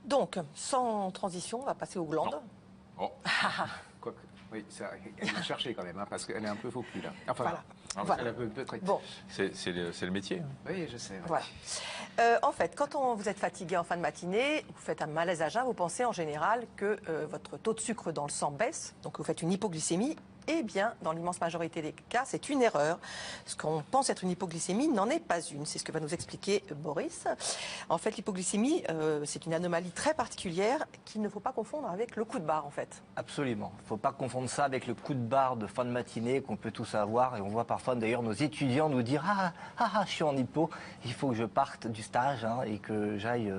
Donc, sans transition, on va passer aux glandes. Oh. Quoique, oui, elle m'a cherché quand même, hein, parce qu'elle est un peu faux cul, là. Enfin, Voilà. voilà. Elle a peut-être... Bon. C'est le métier. Hein. Oui, je sais. Ouais. Voilà. En fait, quand vous êtes fatigué en fin de matinée, vous faites un malaise à jeun, vous pensez en général que votre taux de sucre dans le sang baisse, donc vous faites une hypoglycémie. Eh bien, dans l'immense majorité des cas, c'est une erreur. Ce qu'on pense être une hypoglycémie n'en est pas une. C'est ce que va nous expliquer Boris. En fait, l'hypoglycémie, c'est une anomalie très particulière qu'il ne faut pas confondre avec le coup de barre, en fait. Absolument. Il ne faut pas confondre ça avec le coup de barre de fin de matinée qu'on peut tous avoir. Et on voit parfois d'ailleurs nos étudiants nous dire je suis en hypo, il faut que je parte du stage et que j'aille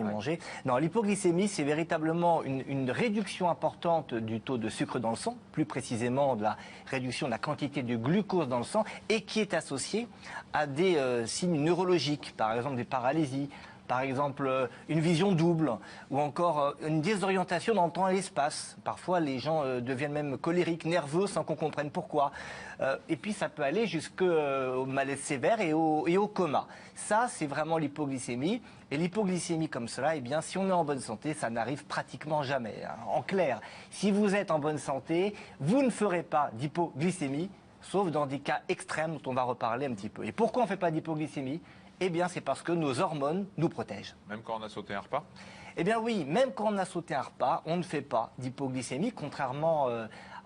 manger. Non, l'hypoglycémie, c'est véritablement une réduction importante du taux de sucre dans le sang, plus précisément de la réduction de la quantité de glucose dans le sang, et qui est associée à des signes neurologiques, par exemple des paralysies, par exemple une vision double, ou encore une désorientation dans le temps et l'espace. Parfois, les gens deviennent même colériques, nerveux, sans qu'on comprenne pourquoi. Et puis, ça peut aller jusqu'au malaise sévère et au coma. Ça, c'est vraiment l'hypoglycémie. Et l'hypoglycémie comme cela, eh bien, si on est en bonne santé, ça n'arrive pratiquement jamais. En clair, si vous êtes en bonne santé, vous ne ferez pas d'hypoglycémie, sauf dans des cas extrêmes dont on va reparler un petit peu. Et pourquoi on ne fait pas d'hypoglycémie ? Eh bien, c'est parce que nos hormones nous protègent. Même quand on a sauté un repas ? Eh bien oui, même quand on a sauté un repas, on ne fait pas d'hypoglycémie, contrairement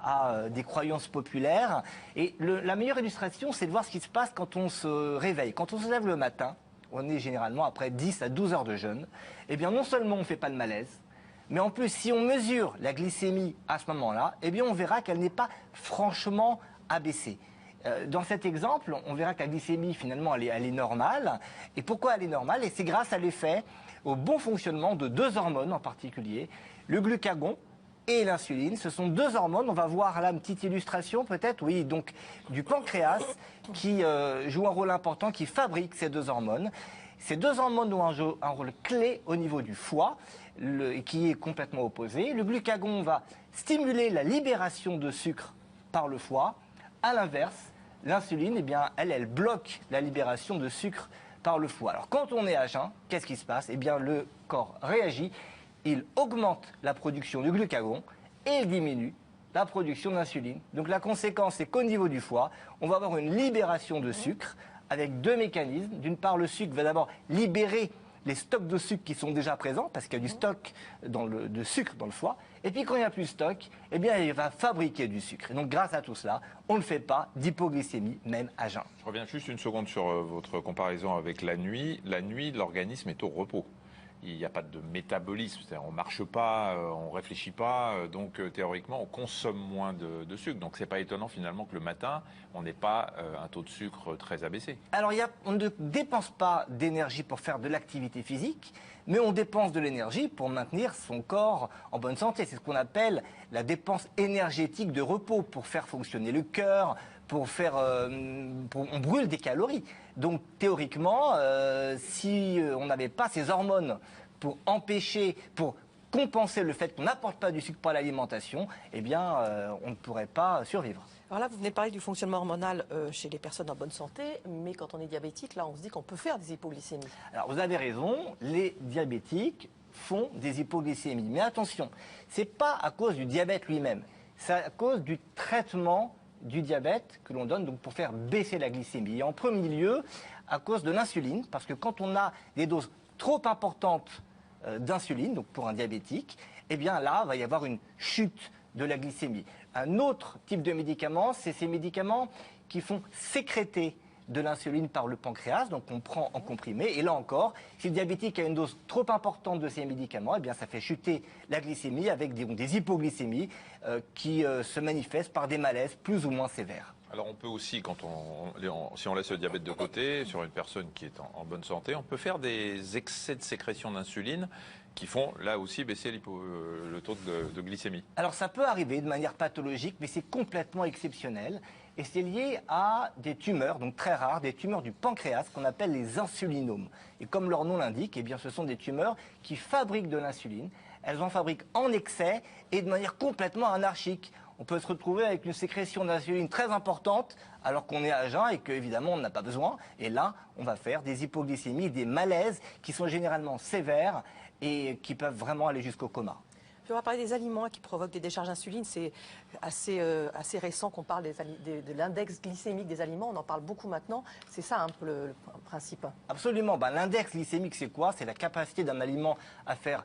à des croyances populaires. Et la meilleure illustration, c'est de voir ce qui se passe quand on se réveille. Quand on se lève le matin, on est généralement après 10 à 12 heures de jeûne, eh bien non seulement on ne fait pas de malaise, mais en plus, si on mesure la glycémie à ce moment-là, eh bien on verra qu'elle n'est pas franchement abaissée. Dans cet exemple, on verra que la glycémie, finalement, elle est normale. Et pourquoi elle est normale ? Et c'est grâce à l'effet, au bon fonctionnement de deux hormones en particulier, le glucagon et l'insuline. Ce sont deux hormones, on va voir là une petite illustration peut-être, oui, donc du pancréas qui joue un rôle important, qui fabrique ces deux hormones. Ces deux hormones ont un rôle clé au niveau du foie, qui est complètement opposé. Le glucagon va stimuler la libération de sucre par le foie. À l'inverse, l'insuline, eh bien, elle bloque la libération de sucre par le foie. Alors, quand on est à jeun, qu'est-ce qui se passe ? Eh bien, le corps réagit, il augmente la production du glucagon et il diminue la production d'insuline. Donc, la conséquence, c'est qu'au niveau du foie, on va avoir une libération de sucre avec deux mécanismes. D'une part, le sucre va d'abord libérer les stocks de sucre qui sont déjà présents, parce qu'il y a du stock de sucre dans le foie. Et puis quand il n'y a plus de stock, eh bien, il va fabriquer du sucre. Et donc grâce à tout cela, on ne fait pas d'hypoglycémie, même à jeun. Je reviens juste une seconde sur votre comparaison avec la nuit. La nuit, l'organisme est au repos. Il n'y a pas de métabolisme, c'est-à-dire on ne marche pas, on ne réfléchit pas, donc théoriquement on consomme moins de sucre. Donc c'est pas étonnant finalement que le matin, on n'ait pas un taux de sucre très abaissé. Alors on ne dépense pas d'énergie pour faire de l'activité physique, mais on dépense de l'énergie pour maintenir son corps en bonne santé. C'est ce qu'on appelle la dépense énergétique de repos, pour faire fonctionner le cœur, on brûle des calories. Donc théoriquement, si on n'avait pas ces hormones pour compenser le fait qu'on n'apporte pas du sucre par l'alimentation, eh bien on ne pourrait pas survivre. Alors là, vous venez de parler du fonctionnement hormonal chez les personnes en bonne santé, mais quand on est diabétique, là, on se dit qu'on peut faire des hypoglycémies. Alors vous avez raison, les diabétiques font des hypoglycémies. Mais attention, ce n'est pas à cause du diabète lui-même, c'est à cause du traitement du diabète que l'on donne donc pour faire baisser la glycémie. Et en premier lieu, à cause de l'insuline, parce que quand on a des doses trop importantes d'insuline, donc pour un diabétique, eh bien là, il va y avoir une chute de la glycémie. Un autre type de médicament, c'est ces médicaments qui font sécréter de l'insuline par le pancréas, donc on prend en comprimé. Et là encore, si le diabétique a une dose trop importante de ces médicaments, eh bien ça fait chuter la glycémie avec des hypoglycémies qui se manifestent par des malaises plus ou moins sévères. Alors on peut aussi, si on laisse le diabète de côté, sur une personne qui est en bonne santé, on peut faire des excès de sécrétion d'insuline qui font là aussi baisser le taux de glycémie. Alors ça peut arriver de manière pathologique, mais c'est complètement exceptionnel. Et c'est lié à des tumeurs, donc très rares, des tumeurs du pancréas qu'on appelle les insulinomes. Et comme leur nom l'indique, eh bien, ce sont des tumeurs qui fabriquent de l'insuline. Elles en fabriquent en excès et de manière complètement anarchique. on peut se retrouver avec une sécrétion d'insuline très importante alors qu'on est à jeun et qu'évidemment on n'a pas besoin. Et là, on va faire des hypoglycémies, des malaises qui sont généralement sévères et qui peuvent vraiment aller jusqu'au coma. Puis on va parler des aliments qui provoquent des décharges d'insuline. C'est assez récent qu'on parle de l'index glycémique des aliments. On en parle beaucoup maintenant. C'est ça un peu le principe. Absolument. L'index glycémique, c'est quoi? C'est la capacité d'un aliment à faire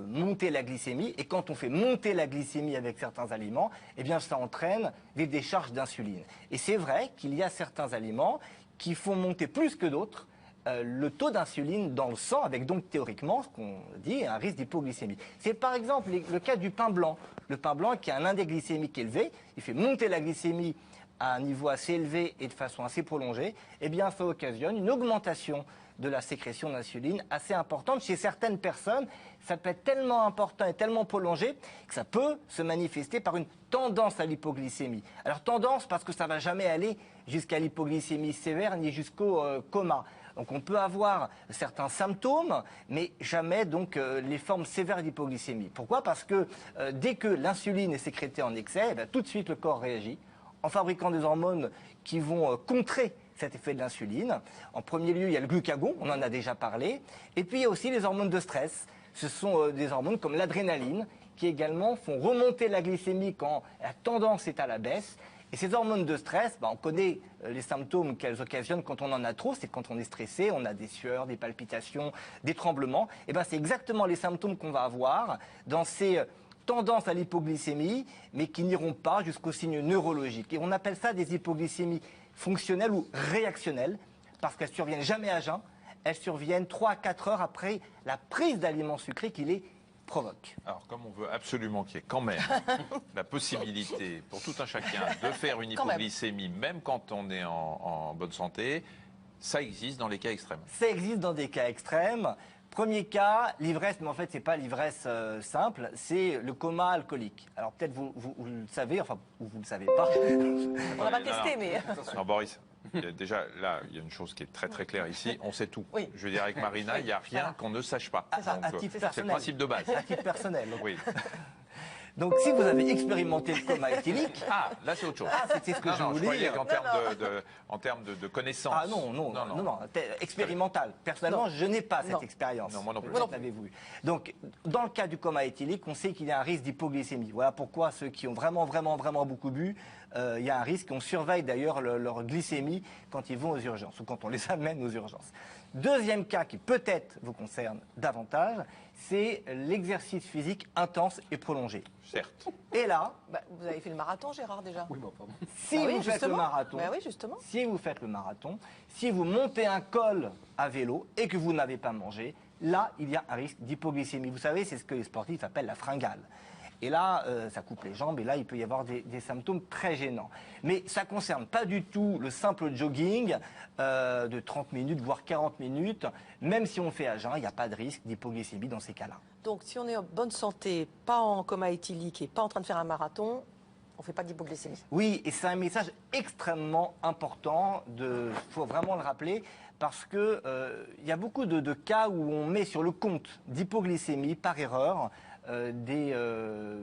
monter la glycémie. Et quand on fait monter la glycémie avec certains aliments, eh bien, ça entraîne des décharges d'insuline. Et c'est vrai qu'il y a certains aliments qui font monter plus que d'autres le taux d'insuline dans le sang, avec donc théoriquement ce qu'on dit un risque d'hypoglycémie. C'est par exemple le cas du pain blanc. Le pain blanc qui a un index glycémique élevé, il fait monter la glycémie à un niveau assez élevé et de façon assez prolongée, eh bien ça occasionne une augmentation de la sécrétion d'insuline assez importante chez certaines personnes. Ça peut être tellement important et tellement prolongé que ça peut se manifester par une tendance à l'hypoglycémie. Alors tendance parce que ça ne va jamais aller jusqu'à l'hypoglycémie sévère ni jusqu'au coma. Donc on peut avoir certains symptômes, mais jamais donc les formes sévères d'hypoglycémie. Pourquoi? Parce que dès que l'insuline est sécrétée en excès, eh bien, tout de suite le corps réagit en fabriquant des hormones qui vont contrer cet effet de l'insuline. En premier lieu, il y a le glucagon, on en a déjà parlé. Et puis il y a aussi les hormones de stress. Ce sont des hormones comme l'adrénaline qui également font remonter la glycémie quand la tendance est à la baisse. Et ces hormones de stress, on connaît les symptômes qu'elles occasionnent quand on en a trop. C'est quand on est stressé, on a des sueurs, des palpitations, des tremblements. Et c'est exactement les symptômes qu'on va avoir dans ces tendances à l'hypoglycémie, mais qui n'iront pas jusqu'aux signes neurologiques. Et on appelle ça des hypoglycémies fonctionnelles ou réactionnelles, parce qu'elles ne surviennent jamais à jeun. Elles surviennent 3 à 4 heures après la prise d'aliments sucrés qui les provoque. Alors, comme on veut absolument qu'il y ait quand même la possibilité pour tout un chacun de faire une hypoglycémie, même quand on est en bonne santé, ça existe dans les cas extrêmes. Ça existe dans des cas extrêmes. Premier cas, l'ivresse, mais en fait, ce n'est pas l'ivresse simple, c'est le coma alcoolique. Alors, peut-être vous le savez, enfin, vous ne le savez pas. On n'a pas testé, mais... Non, Boris, déjà, là, il y a une chose qui est très très claire ici, on sait tout. Oui. Je veux dire, avec Marina, il n'y a rien qu'on ne sache pas. C'est le principe de base. À titre personnel. Oui. Donc, si vous avez expérimenté le coma éthylique... Ah, là, c'est autre chose. Ah, c'était ce que je voulais dire. En termes de connaissances. Ah non, expérimental. Personnellement, je n'ai pas cette expérience. Non, moi non plus. L'avez-vous eu. Donc, dans le cas du coma éthylique, on sait qu'il y a un risque d'hypoglycémie. Voilà pourquoi ceux qui ont vraiment beaucoup bu, il y a un risque. On surveille d'ailleurs leur glycémie quand ils vont aux urgences ou quand on les amène aux urgences. Deuxième cas qui peut-être vous concerne davantage, c'est l'exercice physique intense et prolongé. Certes. Et là... vous avez fait le marathon, Gérard, déjà? Oui, pardon. Si vous faites le marathon, oui, justement. si vous faites le marathon, si vous montez un col à vélo et que vous n'avez pas mangé, là, il y a un risque d'hypoglycémie. Vous savez, c'est ce que les sportifs appellent la fringale. Et là, ça coupe les jambes et là, il peut y avoir des symptômes très gênants. Mais ça ne concerne pas du tout le simple jogging de 30 minutes, voire 40 minutes. Même si on fait à jeun, il n'y a pas de risque d'hypoglycémie dans ces cas-là. Donc, si on est en bonne santé, pas en coma éthylique et pas en train de faire un marathon, on ne fait pas d'hypoglycémie. Oui, et c'est un message extrêmement important, il faut vraiment le rappeler, parce qu'il y a beaucoup de cas où on met sur le compte d'hypoglycémie par erreur des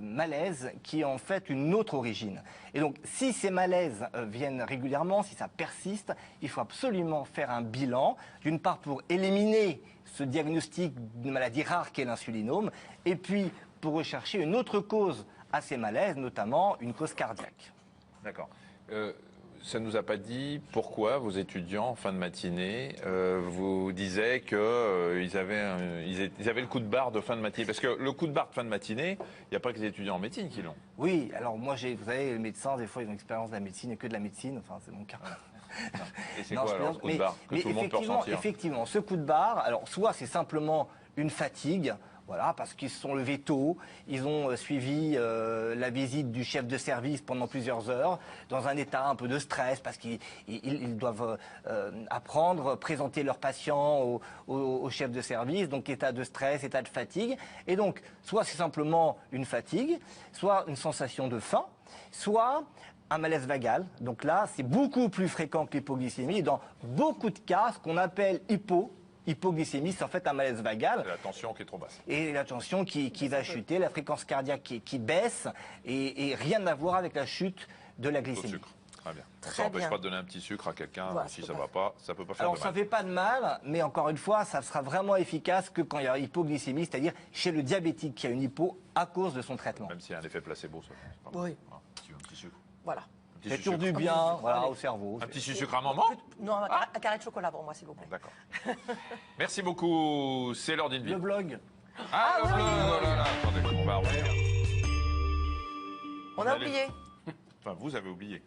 malaises qui ont en fait une autre origine. Et donc, si ces malaises viennent régulièrement, si ça persiste, il faut absolument faire un bilan, d'une part pour éliminer ce diagnostic d'une maladie rare qu'est l'insulinome, et puis pour rechercher une autre cause à ces malaises, notamment une cause cardiaque. D'accord. Ça ne nous a pas dit pourquoi vos étudiants, en fin de matinée, vous disaient qu'ils avaient le coup de barre de fin de matinée. Parce que le coup de barre de fin de matinée, il n'y a pas que les étudiants en médecine qui l'ont. Oui, alors moi, vous savez, les médecins, des fois, ils ont l'expérience de la médecine et que de la médecine. Enfin, c'est mon cas. Et c'est quoi alors ce coup de barre que tout le monde peut ressentir? Effectivement, ce coup de barre, alors soit c'est simplement une fatigue, voilà, parce qu'ils se sont levés tôt, ils ont suivi la visite du chef de service pendant plusieurs heures, dans un état un peu de stress, parce qu'ils doivent apprendre, présenter leurs patients au chef de service, donc état de stress, état de fatigue. Et donc, soit c'est simplement une fatigue, soit une sensation de faim, soit un malaise vagal. Donc là, c'est beaucoup plus fréquent que l'hypoglycémie. Et dans beaucoup de cas, ce qu'on appelle hypoglycémie, c'est en fait un malaise vagal. C'est la tension qui est trop basse. Et la tension qui va chuter, la fréquence cardiaque qui baisse, et rien à voir avec la chute de la Taux de glycémie. sucre. Très bien. Très Ça n'empêche bien. pas de donner un petit sucre à quelqu'un Voilà, si ça ça peut va pas. Ça peut pas faire Alors de ça mal. fait pas de mal, mais encore une fois, ça sera vraiment efficace que quand il y a hypoglycémie, c'est-à-dire chez le diabétique qui a une hypo à cause de son traitement. Même s'il y a un effet placebo, ça. c'est pas Oui. mal. Un petit sucre. Voilà. Un petit C'est sucre. toujours du bien, Allez. voilà, au cerveau. Un petit sucre à un moment. Non, un carré de chocolat pour moi, s'il vous plaît. D'accord. Merci beaucoup. C'est l'heure d'une vie. Le blog. Ah, le blog, oh là là. Attendez, on va revenir. On a Allez. oublié. Enfin, vous avez oublié.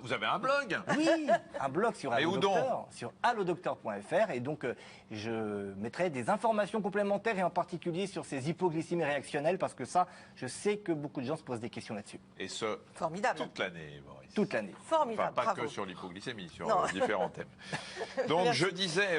Vous avez un blog? Oui, un blog sur Et où Allodocteur, sur allodocteur.fr, et donc je mettrai des informations complémentaires et en particulier sur ces hypoglycémies réactionnelles parce que ça, je sais que beaucoup de gens se posent des questions là-dessus. Et ce, Formidable. toute l'année, Boris. Toute l'année. Enfin, Formidable. pas Bravo. que sur l'hypoglycémie, sur Non. différents thèmes. Donc, Merci. je disais...